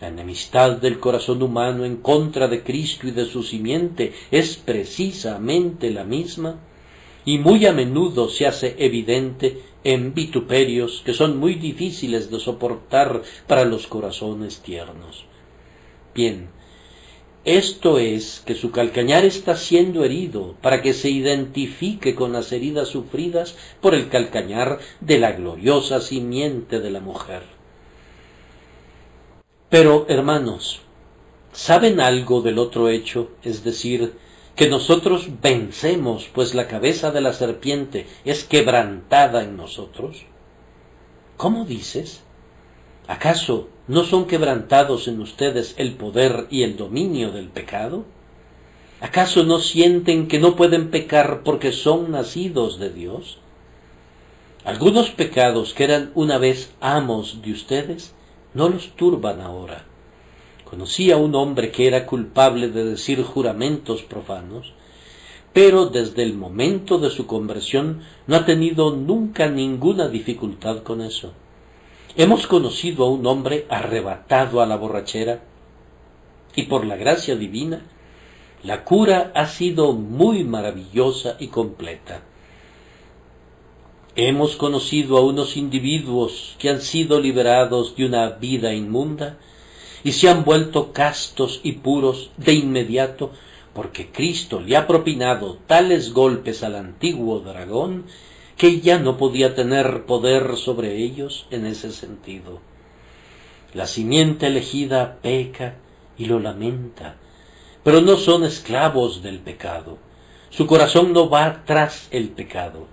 la enemistad del corazón humano en contra de Cristo y de su simiente es precisamente la misma, y muy a menudo se hace evidente en vituperios que son muy difíciles de soportar para los corazones tiernos. Bien, esto es que su calcañar está siendo herido para que se identifique con las heridas sufridas por el calcañar de la gloriosa simiente de la mujer. Pero, hermanos, ¿saben algo del otro hecho? Es decir, que nosotros vencemos, pues la cabeza de la serpiente es quebrantada en nosotros. ¿Cómo dices? ¿Acaso no son quebrantados en ustedes el poder y el dominio del pecado? ¿Acaso no sienten que no pueden pecar porque son nacidos de Dios? Algunos pecados que eran una vez amos de ustedes no los turban ahora. Conocí a un hombre que era culpable de decir juramentos profanos, pero desde el momento de su conversión no ha tenido nunca ninguna dificultad con eso. Hemos conocido a un hombre arrebatado a la borrachera, y por la gracia divina, la cura ha sido muy maravillosa y completa. Hemos conocido a unos individuos que han sido liberados de una vida inmunda y se han vuelto castos y puros de inmediato porque Cristo le ha propinado tales golpes al antiguo dragón que ya no podía tener poder sobre ellos en ese sentido. La simiente elegida peca y lo lamenta, pero no son esclavos del pecado. Su corazón no va tras el pecado.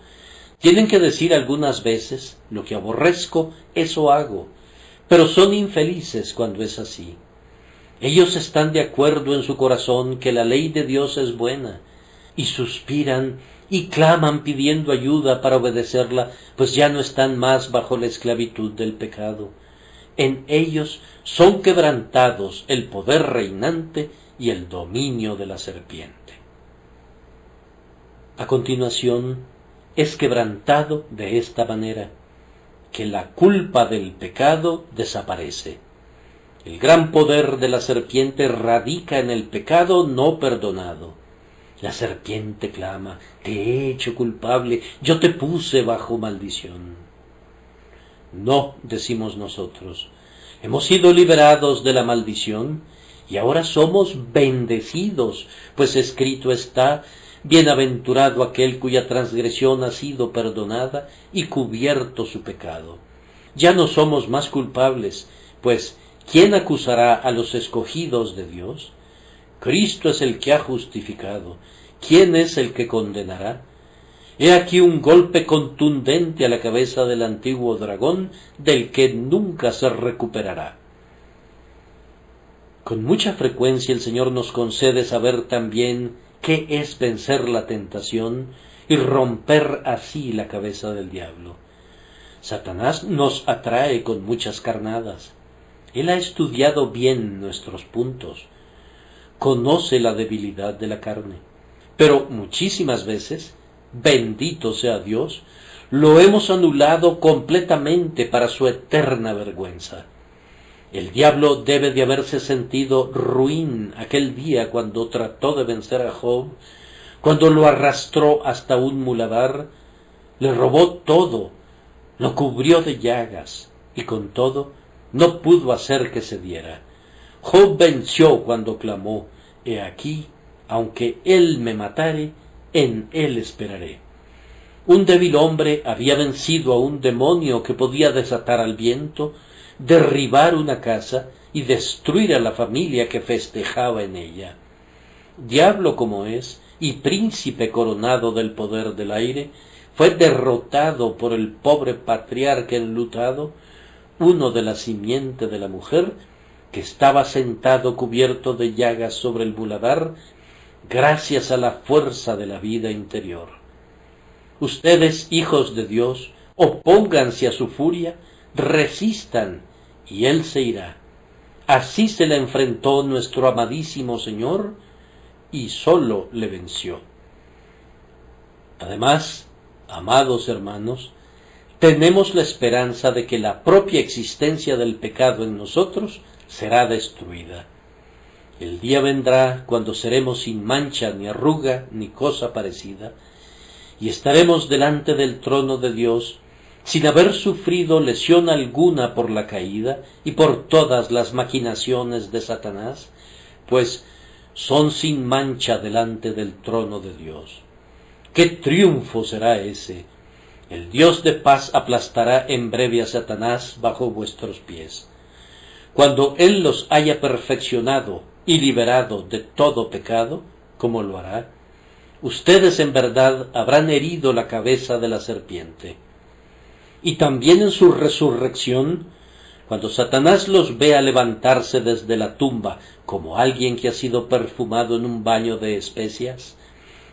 Tienen que decir algunas veces, lo que aborrezco, eso hago, pero son infelices cuando es así. Ellos están de acuerdo en su corazón que la ley de Dios es buena, y suspiran y claman pidiendo ayuda para obedecerla, pues ya no están más bajo la esclavitud del pecado. En ellos son quebrantados el poder reinante y el dominio de la serpiente. A continuación, es quebrantado de esta manera, que la culpa del pecado desaparece. El gran poder de la serpiente radica en el pecado no perdonado. La serpiente clama, te he hecho culpable, yo te puse bajo maldición. No, decimos nosotros, hemos sido liberados de la maldición y ahora somos bendecidos, pues escrito está, bienaventurado aquel cuya transgresión ha sido perdonada y cubierto su pecado. Ya no somos más culpables, pues ¿quién acusará a los escogidos de Dios? Cristo es el que ha justificado. ¿Quién es el que condenará? He aquí un golpe contundente a la cabeza del antiguo dragón, del que nunca se recuperará. Con mucha frecuencia el Señor nos concede saber también qué es vencer la tentación y romper así la cabeza del diablo. Satanás nos atrae con muchas carnadas. Él ha estudiado bien nuestros puntos, conoce la debilidad de la carne, pero muchísimas veces, bendito sea Dios, lo hemos anulado completamente para su eterna vergüenza. El diablo debe de haberse sentido ruin aquel día cuando trató de vencer a Job, cuando lo arrastró hasta un muladar, le robó todo, lo cubrió de llagas, y con todo no pudo hacer que cediera. Job venció cuando clamó, he aquí, aunque él me matare, en él esperaré. Un débil hombre había vencido a un demonio que podía desatar al viento, derribar una casa y destruir a la familia que festejaba en ella. Diablo como es, y príncipe coronado del poder del aire, fue derrotado por el pobre patriarca enlutado, uno de la simiente de la mujer, que estaba sentado cubierto de llagas sobre el muladar, gracias a la fuerza de la vida interior. Ustedes, hijos de Dios, opónganse a su furia, resistan, y él se irá. Así se le enfrentó nuestro amadísimo Señor, y sólo le venció. Además, amados hermanos, tenemos la esperanza de que la propia existencia del pecado en nosotros será destruida. El día vendrá cuando seremos sin mancha, ni arruga, ni cosa parecida, y estaremos delante del trono de Dios, sin haber sufrido lesión alguna por la caída y por todas las maquinaciones de Satanás, pues son sin mancha delante del trono de Dios. ¡Qué triunfo será ese! El Dios de paz aplastará en breve a Satanás bajo vuestros pies. Cuando Él los haya perfeccionado y liberado de todo pecado, como lo hará, ustedes en verdad habrán herido la cabeza de la serpiente. Y también en su resurrección, cuando Satanás los vea levantarse desde la tumba como alguien que ha sido perfumado en un baño de especias,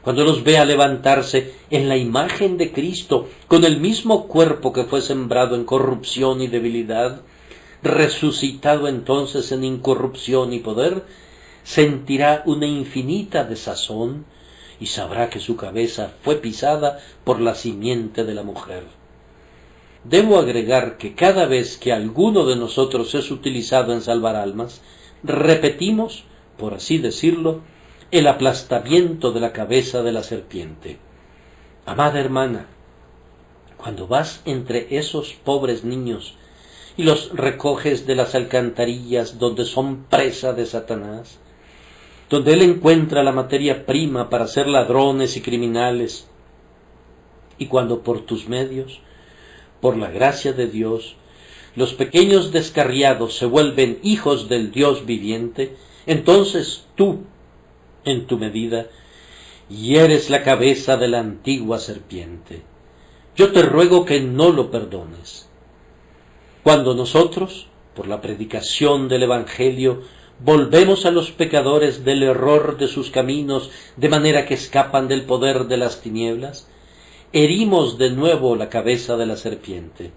cuando los vea levantarse en la imagen de Cristo, con el mismo cuerpo que fue sembrado en corrupción y debilidad, resucitado entonces en incorrupción y poder, sentirá una infinita desazón y sabrá que su cabeza fue pisada por la simiente de la mujer. Debo agregar que cada vez que alguno de nosotros es utilizado en salvar almas, repetimos, por así decirlo, el aplastamiento de la cabeza de la serpiente. Amada hermana, cuando vas entre esos pobres niños y los recoges de las alcantarillas donde son presa de Satanás, donde él encuentra la materia prima para ser ladrones y criminales, y cuando por tus medios, por la gracia de Dios, los pequeños descarriados se vuelven hijos del Dios viviente, entonces tú, en tu medida, hieres la cabeza de la antigua serpiente. Yo te ruego que no lo perdones. Cuando nosotros, por la predicación del Evangelio, volvemos a los pecadores del error de sus caminos, de manera que escapan del poder de las tinieblas, herimos de nuevo la cabeza de la serpiente.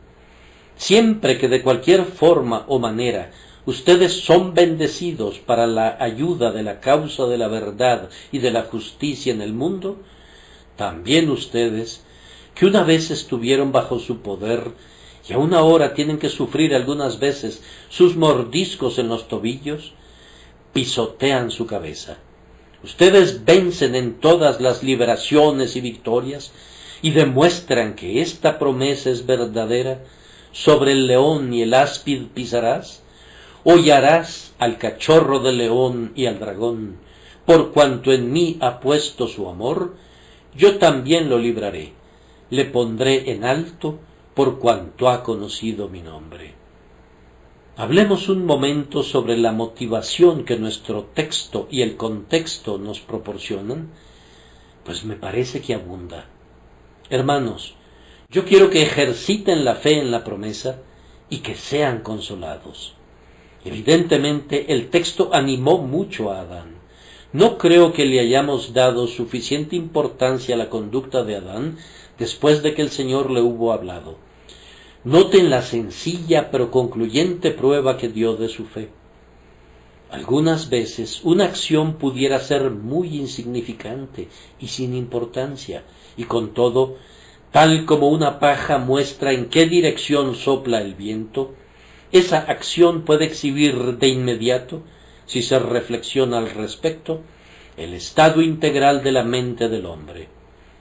Siempre que de cualquier forma o manera ustedes son bendecidos para la ayuda de la causa de la verdad y de la justicia en el mundo, también ustedes, que una vez estuvieron bajo su poder y aún ahora tienen que sufrir algunas veces sus mordiscos en los tobillos, pisotean su cabeza. Ustedes vencen en todas las liberaciones y victorias y demuestran que esta promesa es verdadera: sobre el león y el áspid pisarás, hollarás al cachorro del león y al dragón. Por cuanto en mí ha puesto su amor, yo también lo libraré, le pondré en alto por cuanto ha conocido mi nombre. Hablemos un momento sobre la motivación que nuestro texto y el contexto nos proporcionan, pues me parece que abunda. Hermanos, yo quiero que ejerciten la fe en la promesa y que sean consolados. Evidentemente, el texto animó mucho a Adán. No creo que le hayamos dado suficiente importancia a la conducta de Adán después de que el Señor le hubo hablado. Noten la sencilla pero concluyente prueba que dio de su fe. Algunas veces una acción pudiera ser muy insignificante y sin importancia, y con todo, tal como una paja muestra en qué dirección sopla el viento, esa acción puede exhibir de inmediato, si se reflexiona al respecto, el estado integral de la mente del hombre.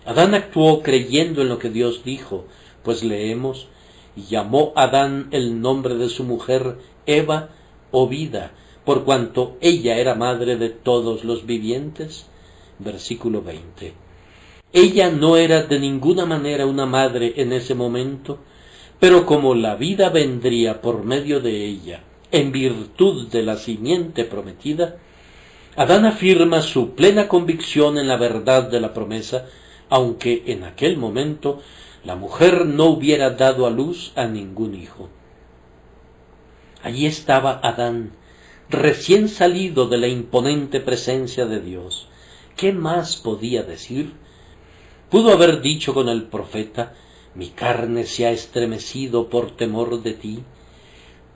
Adán actuó creyendo en lo que Dios dijo, pues leemos: y llamó Adán el nombre de su mujer Eva o vida, por cuanto ella era madre de todos los vivientes. versículo 20. Ella no era de ninguna manera una madre en ese momento, pero como la vida vendría por medio de ella, en virtud de la simiente prometida, Adán afirma su plena convicción en la verdad de la promesa, aunque en aquel momento la mujer no hubiera dado a luz a ningún hijo. Allí estaba Adán, recién salido de la imponente presencia de Dios. ¿Qué más podía decir? Pudo haber dicho con el profeta: mi carne se ha estremecido por temor de ti,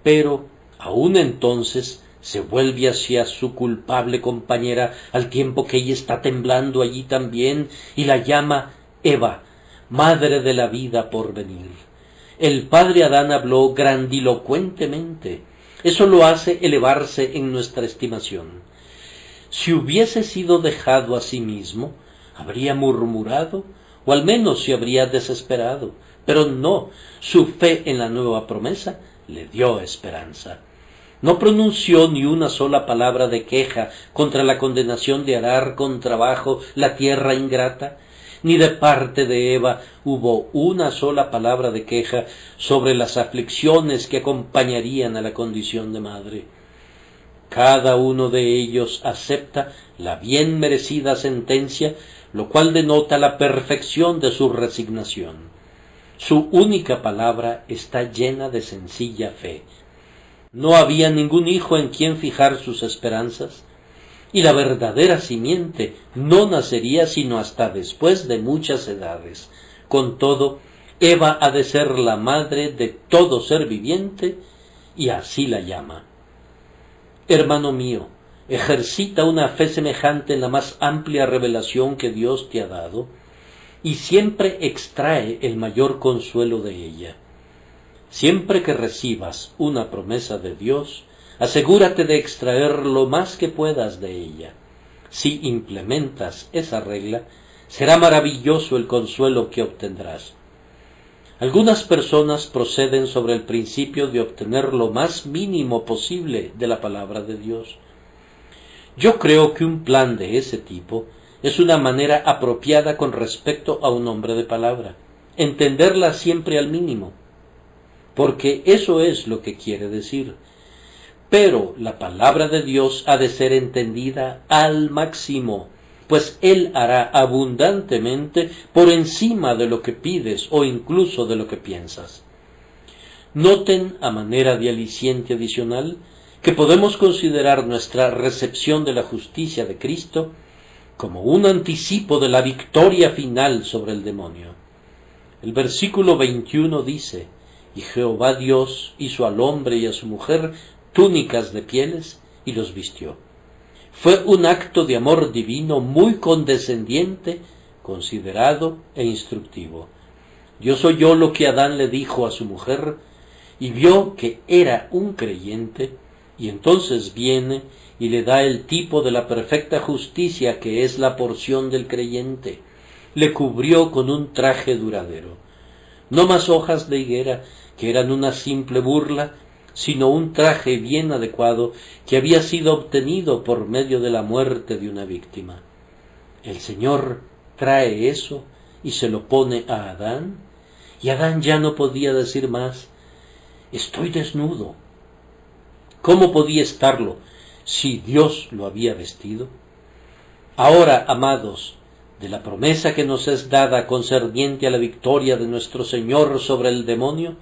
pero aún entonces se vuelve hacia su culpable compañera al tiempo que ella está temblando allí también y la llama Eva, madre de la vida por venir. El padre Adán habló grandilocuentemente. Eso lo hace elevarse en nuestra estimación. Si hubiese sido dejado a sí mismo, habría murmurado, o al menos se habría desesperado, pero no, su fe en la nueva promesa le dio esperanza. No pronunció ni una sola palabra de queja contra la condenación de arar con trabajo la tierra ingrata, ni de parte de Eva hubo una sola palabra de queja sobre las aflicciones que acompañarían a la condición de madre. Cada uno de ellos acepta la bien merecida sentencia, lo cual denota la perfección de su resignación. Su única palabra está llena de sencilla fe. No había ningún hijo en quien fijar sus esperanzas, y la verdadera simiente no nacería sino hasta después de muchas edades. Con todo, Eva ha de ser la madre de todo ser viviente, y así la llama. Hermano mío, ejercita una fe semejante en la más amplia revelación que Dios te ha dado, y siempre extrae el mayor consuelo de ella. Siempre que recibas una promesa de Dios, asegúrate de extraer lo más que puedas de ella. Si implementas esa regla, será maravilloso el consuelo que obtendrás. Algunas personas proceden sobre el principio de obtener lo más mínimo posible de la palabra de Dios. Yo creo que un plan de ese tipo es una manera apropiada con respecto a un hombre de palabra, entenderla siempre al mínimo, porque eso es lo que quiere decir. Pero la palabra de Dios ha de ser entendida al máximo, pues Él hará abundantemente por encima de lo que pides o incluso de lo que piensas. Noten, a manera de aliciente adicional, que podemos considerar nuestra recepción de la justicia de Cristo como un anticipo de la victoria final sobre el demonio. El versículo 21 dice: y Jehová Dios hizo al hombre y a su mujer túnicas de pieles y los vistió. Fue un acto de amor divino muy condescendiente, considerado e instructivo. Dios oyó lo que Adán le dijo a su mujer y vio que era un creyente, y entonces viene y le da el tipo de la perfecta justicia que es la porción del creyente. Le cubrió con un traje duradero. No más hojas de higuera, que eran una simple burla, sino un traje bien adecuado que había sido obtenido por medio de la muerte de una víctima. El Señor trae eso y se lo pone a Adán, y Adán ya no podía decir más: estoy desnudo. ¿Cómo podía estarlo si Dios lo había vestido? Ahora, amados, de la promesa que nos es dada concerniente a la victoria de nuestro Señor sobre el demonio,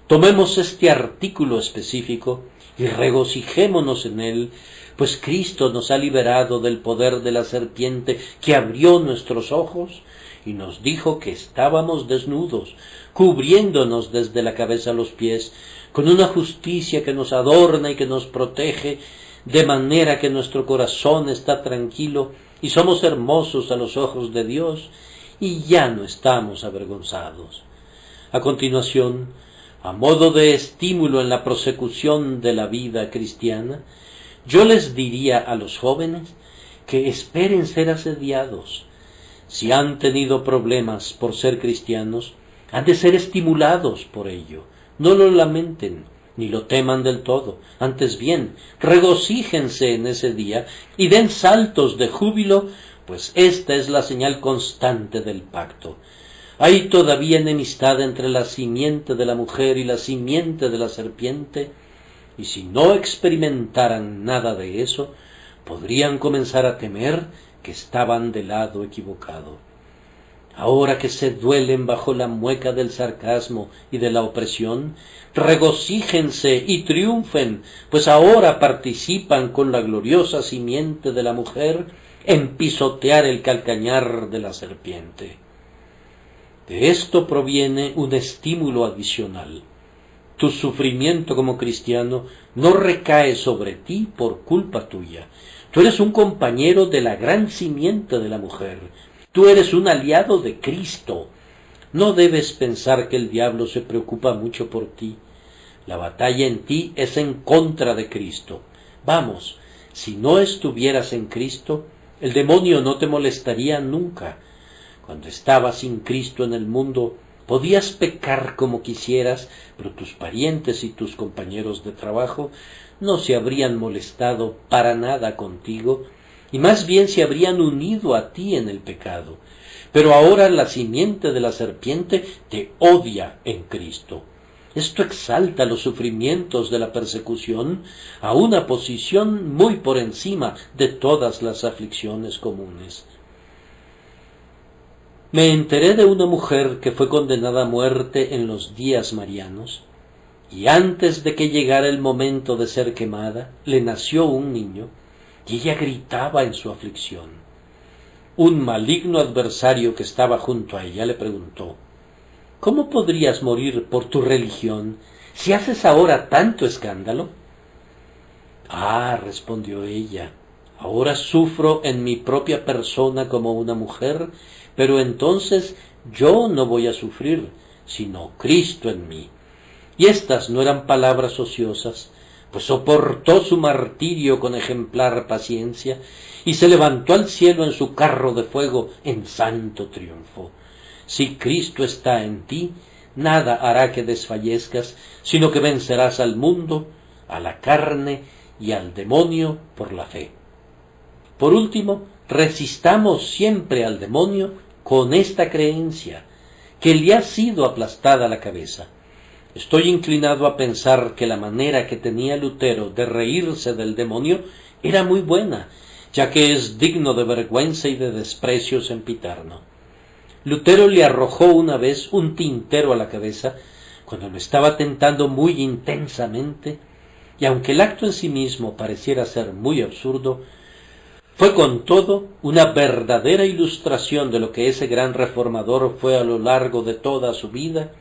tomemos este artículo específico y regocijémonos en él, pues Cristo nos ha liberado del poder de la serpiente que abrió nuestros ojos y nos dijo que estábamos desnudos, cubriéndonos desde la cabeza a los pies, con una justicia que nos adorna y que nos protege, de manera que nuestro corazón está tranquilo y somos hermosos a los ojos de Dios y ya no estamos avergonzados. A continuación, a modo de estímulo en la prosecución de la vida cristiana, yo les diría a los jóvenes que esperen ser asediados. Si han tenido problemas por ser cristianos, han de ser estimulados por ello. No lo lamenten, ni lo teman del todo. Antes bien, regocíjense en ese día y den saltos de júbilo, pues esta es la señal constante del pacto. Hay todavía enemistad entre la simiente de la mujer y la simiente de la serpiente, y si no experimentaran nada de eso, podrían comenzar a temer que estaban del lado equivocado. Ahora que se duelen bajo la mueca del sarcasmo y de la opresión, regocíjense y triunfen, pues ahora participan con la gloriosa simiente de la mujer en pisotear el calcañar de la serpiente. De esto proviene un estímulo adicional. Tu sufrimiento como cristiano no recae sobre ti por culpa tuya. Tú eres un compañero de la gran simiente de la mujer. Tú eres un aliado de Cristo. No debes pensar que el diablo se preocupa mucho por ti. La batalla en ti es en contra de Cristo. Vamos, si no estuvieras en Cristo, el demonio no te molestaría nunca. Cuando estabas sin Cristo en el mundo, podías pecar como quisieras, pero tus parientes y tus compañeros de trabajo no se habrían molestado para nada contigo, y más bien se habrían unido a ti en el pecado. Pero ahora la simiente de la serpiente te odia en Cristo. Esto exalta los sufrimientos de la persecución a una posición muy por encima de todas las aflicciones comunes. Me enteré de una mujer que fue condenada a muerte en los días marianos, y antes de que llegara el momento de ser quemada, le nació un niño, y ella gritaba en su aflicción. Un maligno adversario que estaba junto a ella le preguntó: ¿Cómo podrías morir por tu religión si haces ahora tanto escándalo? Ah, respondió ella, ahora sufro en mi propia persona como una mujer, pero entonces yo no voy a sufrir, sino Cristo en mí. Y estas no eran palabras ociosas, pues soportó su martirio con ejemplar paciencia y se levantó al cielo en su carro de fuego en santo triunfo. Si Cristo está en ti, nada hará que desfallezcas, sino que vencerás al mundo, a la carne y al demonio por la fe. Por último, resistamos siempre al demonio con esta creencia, que le ha sido aplastada la cabeza. Estoy inclinado a pensar que la manera que tenía Lutero de reírse del demonio era muy buena, ya que es digno de vergüenza y de desprecio sempiterno. Lutero le arrojó una vez un tintero a la cabeza cuando lo estaba tentando muy intensamente, y aunque el acto en sí mismo pareciera ser muy absurdo, fue con todo una verdadera ilustración de lo que ese gran reformador fue a lo largo de toda su vida,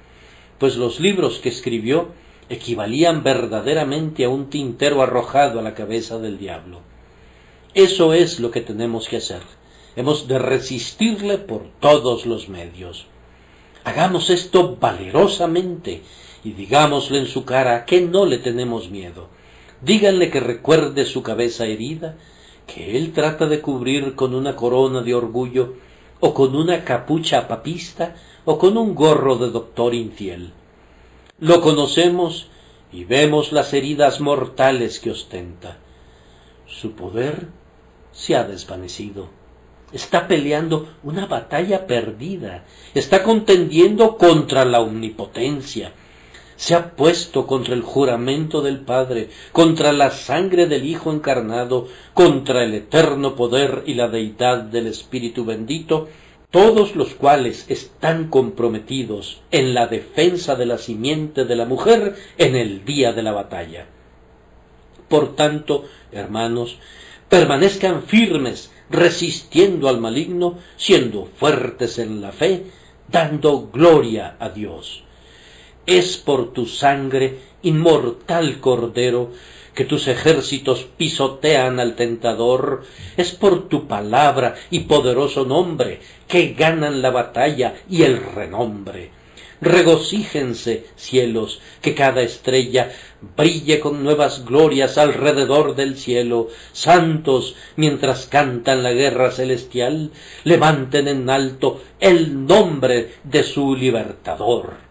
pues los libros que escribió equivalían verdaderamente a un tintero arrojado a la cabeza del diablo. Eso es lo que tenemos que hacer. Hemos de resistirle por todos los medios. Hagamos esto valerosamente y digámosle en su cara que no le tenemos miedo. Díganle que recuerde su cabeza herida, que él trata de cubrir con una corona de orgullo, o con una capucha papista, o con un gorro de doctor infiel. Lo conocemos y vemos las heridas mortales que ostenta. Su poder se ha desvanecido. Está peleando una batalla perdida. Está contendiendo contra la omnipotencia. Se ha puesto contra el juramento del Padre, contra la sangre del Hijo encarnado, contra el eterno poder y la deidad del Espíritu bendito, todos los cuales están comprometidos en la defensa de la simiente de la mujer en el día de la batalla. Por tanto, hermanos, permanezcan firmes, resistiendo al maligno, siendo fuertes en la fe, dando gloria a Dios. Es por tu sangre, inmortal Cordero, que tus ejércitos pisotean al tentador, es por tu palabra y poderoso nombre que ganan la batalla y el renombre. Regocíjense, cielos, que cada estrella brille con nuevas glorias alrededor del cielo. Santos, mientras cantan la guerra celestial, levanten en alto el nombre de su libertador.